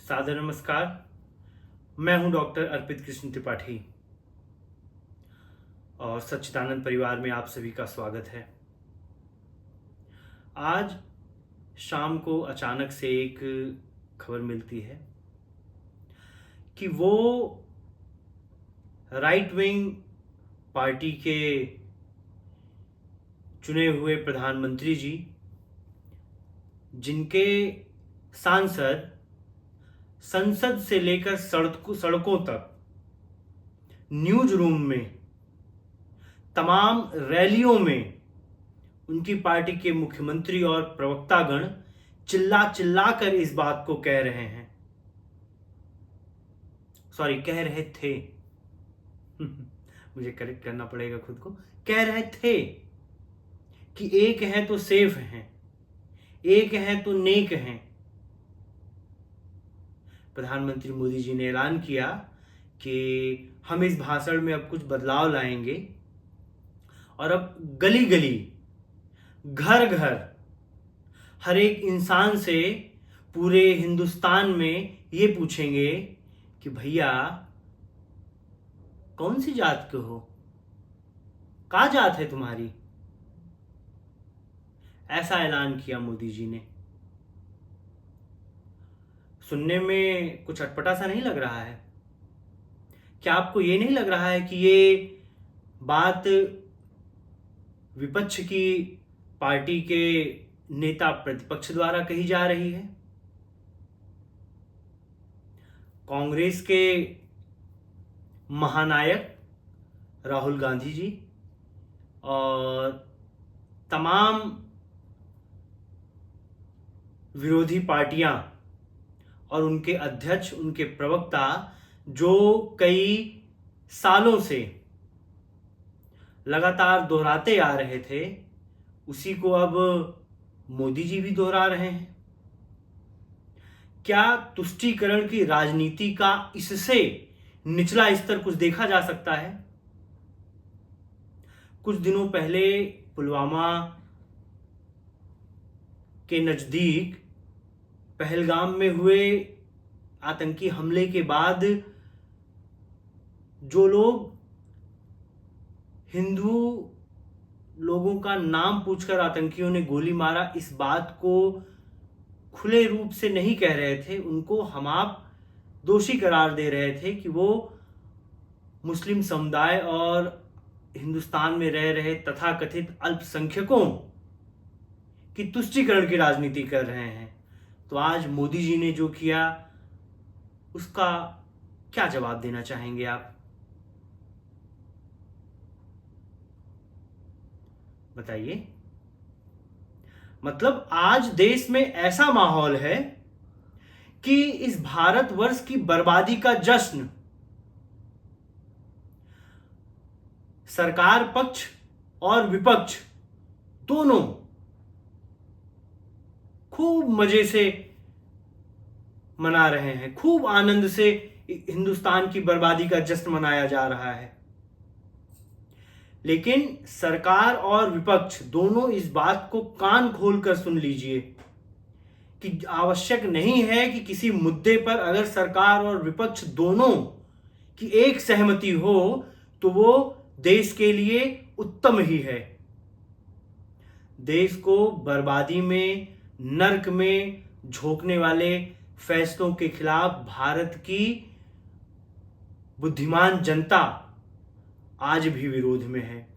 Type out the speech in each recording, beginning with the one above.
सादर नमस्कार। मैं हूं डॉक्टर अर्पित कृष्ण त्रिपाठी और सच्चिदानंद परिवार में आप सभी का स्वागत है। आज शाम को अचानक से एक खबर मिलती है कि वो राइट विंग पार्टी के चुने हुए प्रधानमंत्री जी, जिनके सांसद संसद से लेकर सड़कों तक, न्यूज रूम में, तमाम रैलियों में उनकी पार्टी के मुख्यमंत्री और प्रवक्तागण चिल्ला चिल्ला कर इस बात को कह रहे हैं, कह रहे थे मुझे करेक्ट करना पड़ेगा खुद को, कह रहे थे कि एक है तो सेफ हैं, एक है तो नेक हैं। प्रधानमंत्री मोदी जी ने ऐलान किया कि हम इस भाषण में अब कुछ बदलाव लाएंगे और अब गली गली, घर घर, हर एक इंसान से पूरे हिंदुस्तान में ये पूछेंगे कि भैया कौन सी जात के हो, क्या जात है तुम्हारी। ऐसा ऐलान किया मोदी जी ने। सुनने में कुछ अटपटा सा नहीं लग रहा है? क्या आपको ये नहीं लग रहा है कि ये बात विपक्ष की पार्टी के नेता प्रतिपक्ष द्वारा कही जा रही है? कांग्रेस के महानायक राहुल गांधी जी और तमाम विरोधी पार्टियां और उनके अध्यक्ष, उनके प्रवक्ता, जो कई सालों से लगातार दोहराते आ रहे थे, उसी को अब मोदी जी भी दोहरा रहे हैं। क्या तुष्टीकरण की राजनीति का इससे निचला स्तर कुछ देखा जा सकता है? कुछ दिनों पहले पुलवामा के नजदीक पहलगाम में हुए आतंकी हमले के बाद जो लोग हिंदू लोगों का नाम पूछकर आतंकियों ने गोली मारा, इस बात को खुले रूप से नहीं कह रहे थे, उनको हम आप दोषी करार दे रहे थे कि वो मुस्लिम समुदाय और हिंदुस्तान में रह रहे तथाकथित अल्पसंख्यकों की तुष्टीकरण की राजनीति कर रहे हैं। तो आज मोदी जी ने जो किया, उसका क्या जवाब देना चाहेंगे आप? बताइए। मतलब आज देश में ऐसा माहौल है कि इस भारतवर्ष की बर्बादी का जश्न सरकार पक्ष और विपक्ष दोनों खूब मजे से मना रहे हैं, खूब आनंद से हिंदुस्तान की बर्बादी का जश्न मनाया जा रहा है। लेकिन सरकार और विपक्ष दोनों इस बात को कान खोलकर सुन लीजिए कि आवश्यक नहीं है कि किसी मुद्दे पर अगर सरकार और विपक्ष दोनों की एक सहमति हो तो वो देश के लिए उत्तम ही है। देश को बर्बादी में, नर्क में झोंकने वाले फैसलों के खिलाफ भारत की बुद्धिमान जनता आज भी विरोध में है,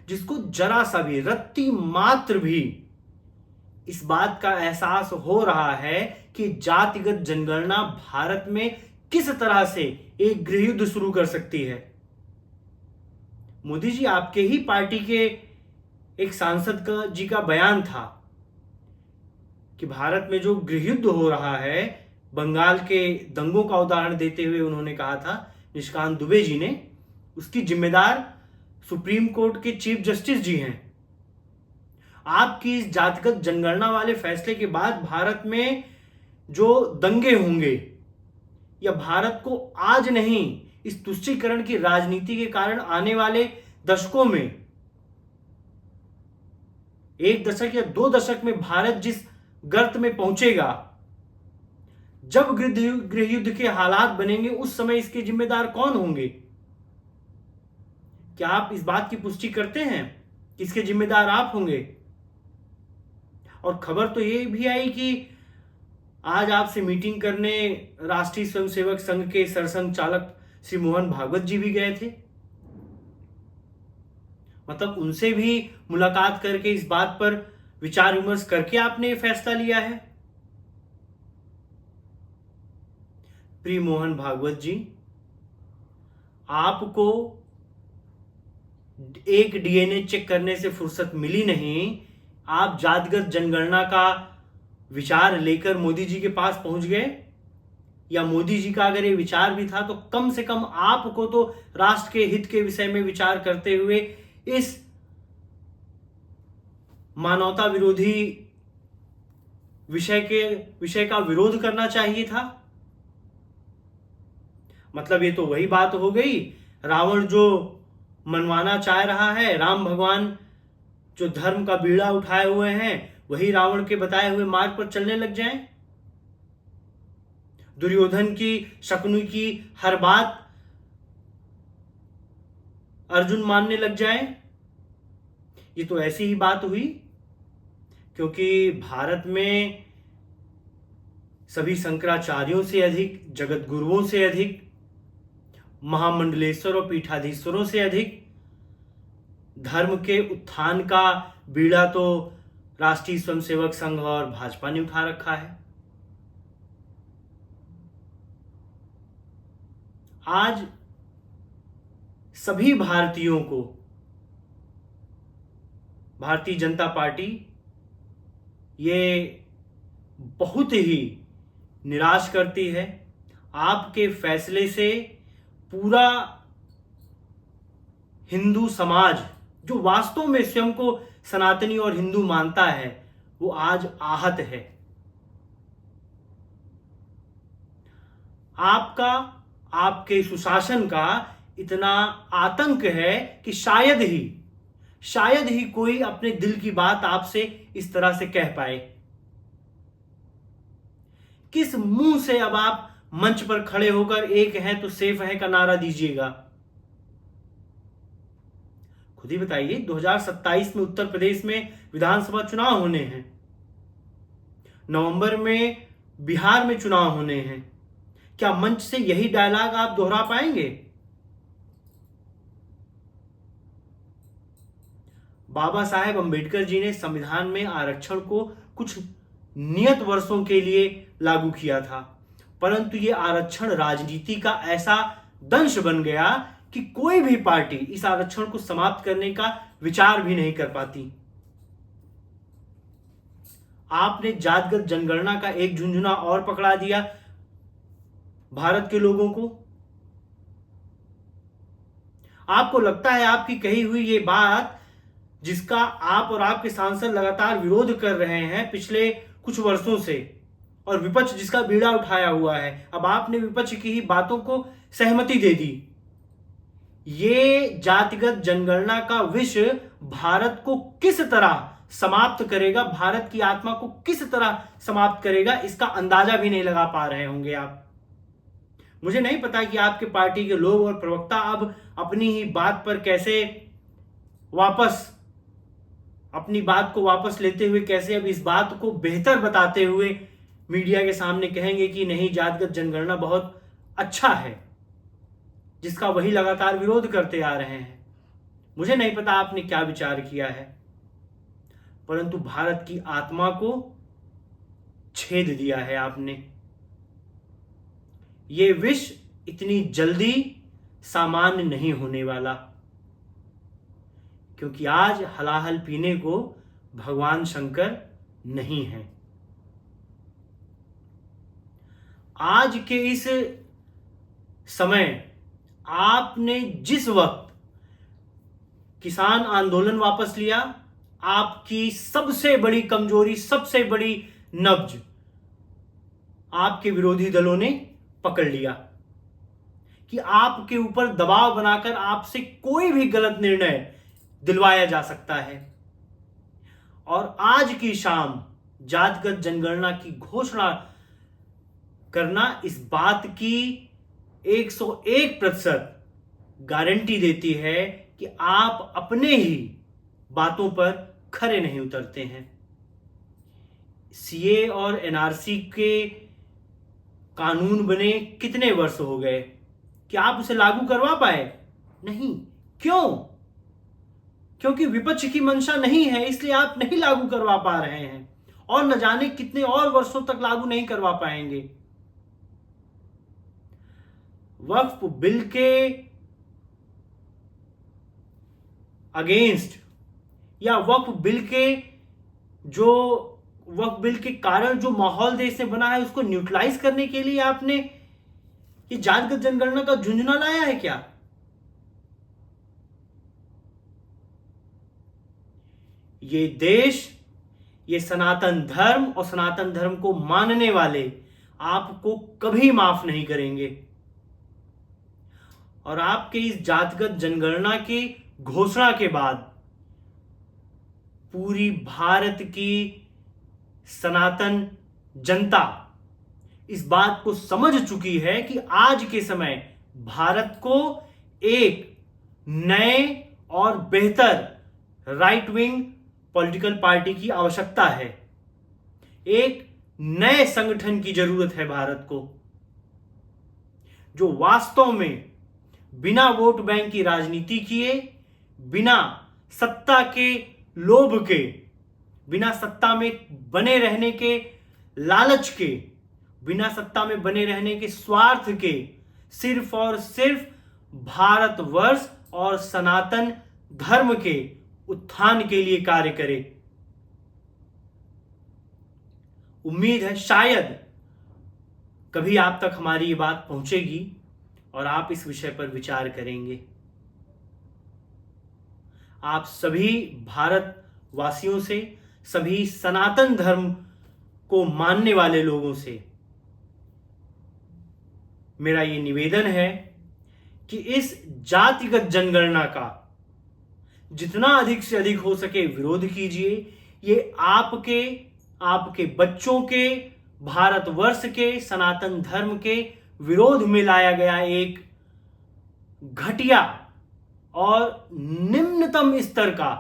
जिसको जरा सा भी, रत्ती मात्र भी इस बात का एहसास हो रहा है कि जातिगत जनगणना भारत में किस तरह से एक गृहयुद्ध शुरू कर सकती है। मोदी जी, आपके ही पार्टी के एक सांसद जी का बयान था कि भारत में जो गृहयुद्ध हो रहा है, बंगाल के दंगों का उदाहरण देते हुए उन्होंने कहा था, निशिकांत दुबे जी ने, उसकी जिम्मेदार सुप्रीम कोर्ट के चीफ जस्टिस जी हैं। आपकी इस जातिगत जनगणना वाले फैसले के बाद भारत में जो दंगे होंगे, या भारत को आज नहीं, इस तुष्टीकरण की राजनीति के कारण आने वाले दशकों में, 1 दशक या 2 दशक में भारत जिस गर्त में पहुंचेगा, जब गृह युद्ध के हालात बनेंगे उस समय इसके जिम्मेदार कौन होंगे? क्या आप इस बात की पुष्टि करते हैं कि इसके जिम्मेदार आप होंगे? और खबर तो ये भी आई कि आज आपसे मीटिंग करने राष्ट्रीय स्वयंसेवक संघ के सरसंघ चालक श्री मोहन भागवत जी भी गए थे। मतलब उनसे भी मुलाकात करके इस बात पर विचार विमर्श करके आपने ये फैसला लिया है। प्रिय मोहन भागवत जी, आपको एक डीएनए चेक करने से फुर्सत मिली नहीं, आप जातिगत जनगणना का विचार लेकर मोदी जी के पास पहुंच गए। या मोदी जी का अगर ये विचार भी था तो कम से कम आपको तो राष्ट्र के हित के विषय में विचार करते हुए इस मानवता विरोधी विषय का विरोध करना चाहिए था। मतलब ये तो वही बात हो गई, रावण जो मनवाना चाह रहा है, राम भगवान जो धर्म का बीड़ा उठाए हुए हैं वही रावण के बताए हुए मार्ग पर चलने लग जाएं। दुर्योधन की, शकुनी की हर बात अर्जुन मानने लग जाए। ये तो ऐसी ही बात हुई क्योंकि भारत में सभी शंकराचार्यों से अधिक, जगत गुरुओं से अधिक, महामंडलेश्वर और पीठाधीश्वरों से अधिक धर्म के उत्थान का बीड़ा तो राष्ट्रीय स्वयंसेवक संघ और भाजपा ने उठा रखा है। आज सभी भारतीयों को भारतीय जनता पार्टी ये बहुत ही निराश करती है। आपके फैसले से पूरा हिंदू समाज, जो वास्तव में स्वयं को सनातनी और हिंदू मानता है, वो आज आहत है। आपका, आपके सुशासन का इतना आतंक है कि शायद ही कोई अपने दिल की बात आपसे इस तरह से कह पाए। किस मुंह से अब आप मंच पर खड़े होकर एक है तो सेफ है का नारा दीजिएगा? खुद ही बताइए। 2027 में उत्तर प्रदेश में विधानसभा चुनाव होने हैं, नवंबर में बिहार में चुनाव होने हैं। क्या मंच से यही डायलॉग आप दोहरा पाएंगे? बाबा साहेब अंबेडकर जी ने संविधान में आरक्षण को कुछ नियत वर्षों के लिए लागू किया था, परंतु यह आरक्षण राजनीति का ऐसा दंश बन गया कि कोई भी पार्टी इस आरक्षण को समाप्त करने का विचार भी नहीं कर पाती। आपने जातिगत जनगणना का एक झुंझुना और पकड़ा दिया भारत के लोगों को। आपको लगता है आपकी कही हुई ये बात, जिसका आप और आपके सांसद लगातार विरोध कर रहे हैं पिछले कुछ वर्षों से, और विपक्ष जिसका बीड़ा उठाया हुआ है, अब आपने विपक्ष की ही बातों को सहमति दे दी। ये जातिगत जनगणना का विष भारत को किस तरह समाप्त करेगा, भारत की आत्मा को किस तरह समाप्त करेगा, इसका अंदाजा भी नहीं लगा पा रहे होंगे आप। मुझे नहीं पता कि आपके पार्टी के लोग और प्रवक्ता अब अपनी ही बात पर कैसे अपनी बात को वापस लेते हुए कैसे अब इस बात को बेहतर बताते हुए मीडिया के सामने कहेंगे कि नहीं, जातिगत जनगणना बहुत अच्छा है, जिसका वही लगातार विरोध करते आ रहे हैं। मुझे नहीं पता आपने क्या विचार किया है, परंतु भारत की आत्मा को छेद दिया है आपने। ये विष इतनी जल्दी सामान्य नहीं होने वाला, क्योंकि आज हलाहल पीने को भगवान शंकर नहीं है। आज के इस समय आपने जिस वक्त किसान आंदोलन वापस लिया, आपकी सबसे बड़ी कमजोरी, सबसे बड़ी नब्ज आपके विरोधी दलों ने पकड़ लिया कि आपके ऊपर दबाव बनाकर आपसे कोई भी गलत निर्णय दिलवाया जा सकता है। और आज की शाम जातिगत जनगणना की घोषणा करना इस बात की 101% गारंटी देती है कि आप अपने ही बातों पर खरे नहीं उतरते हैं। सीए और एनआरसी के कानून बने कितने वर्ष हो गए, क्या आप उसे लागू करवा पाए? नहीं। क्यों? क्योंकि विपक्ष की मंशा नहीं है, इसलिए आप नहीं लागू करवा पा रहे हैं और न जाने कितने और वर्षों तक लागू नहीं करवा पाएंगे। वक्फ बिल के अगेंस्ट या वक्फ बिल के कारण जो माहौल देश में बना है उसको न्यूट्रलाइज करने के लिए आपने ये जातिगत जनगणना का झुंझुना लाया है क्या? ये देश, ये सनातन धर्म और सनातन धर्म को मानने वाले आपको कभी माफ नहीं करेंगे। और आपके इस जातिगत जनगणना की घोषणा के बाद पूरी भारत की सनातन जनता इस बात को समझ चुकी है कि आज के समय भारत को एक नए और बेहतर राइट विंग पॉलिटिकल पार्टी की आवश्यकता है। एक नए संगठन की जरूरत है भारत को, जो वास्तव में बिना वोट बैंक की राजनीति किए, बिना सत्ता के लोभ के, बिना सत्ता में बने रहने के लालच के, बिना सत्ता में बने रहने के स्वार्थ के, सिर्फ और सिर्फ भारतवर्ष और सनातन धर्म के उत्थान के लिए कार्य करे। उम्मीद है शायद कभी आप तक हमारी ये बात पहुंचेगी और आप इस विषय पर विचार करेंगे। आप सभी भारतवासियों से, सभी सनातन धर्म को मानने वाले लोगों से मेरा ये निवेदन है कि इस जातिगत जनगणना का जितना अधिक से अधिक हो सके विरोध कीजिए। ये आपके बच्चों के, भारतवर्ष के, सनातन धर्म के विरोध में लाया गया एक घटिया और निम्नतम स्तर का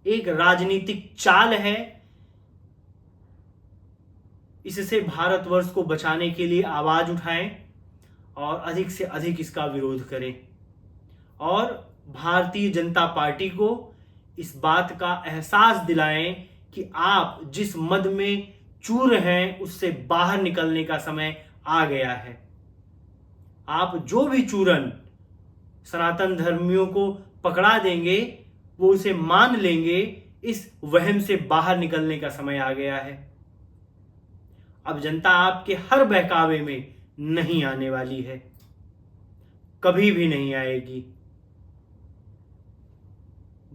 एक राजनीतिक चाल है। इससे भारतवर्ष को बचाने के लिए आवाज उठाएं और अधिक से अधिक इसका विरोध करें और भारतीय जनता पार्टी को इस बात का एहसास दिलाएं कि आप जिस मद में चूर हैं उससे बाहर निकलने का समय आ गया है। आप जो भी चूरन सनातन धर्मियों को पकड़ा देंगे वो उसे मान लेंगे। इस वहम से बाहर निकलने का समय आ गया है। अब जनता आपके हर बहकावे में नहीं आने वाली है, कभी भी नहीं आएगी।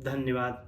धन्यवाद।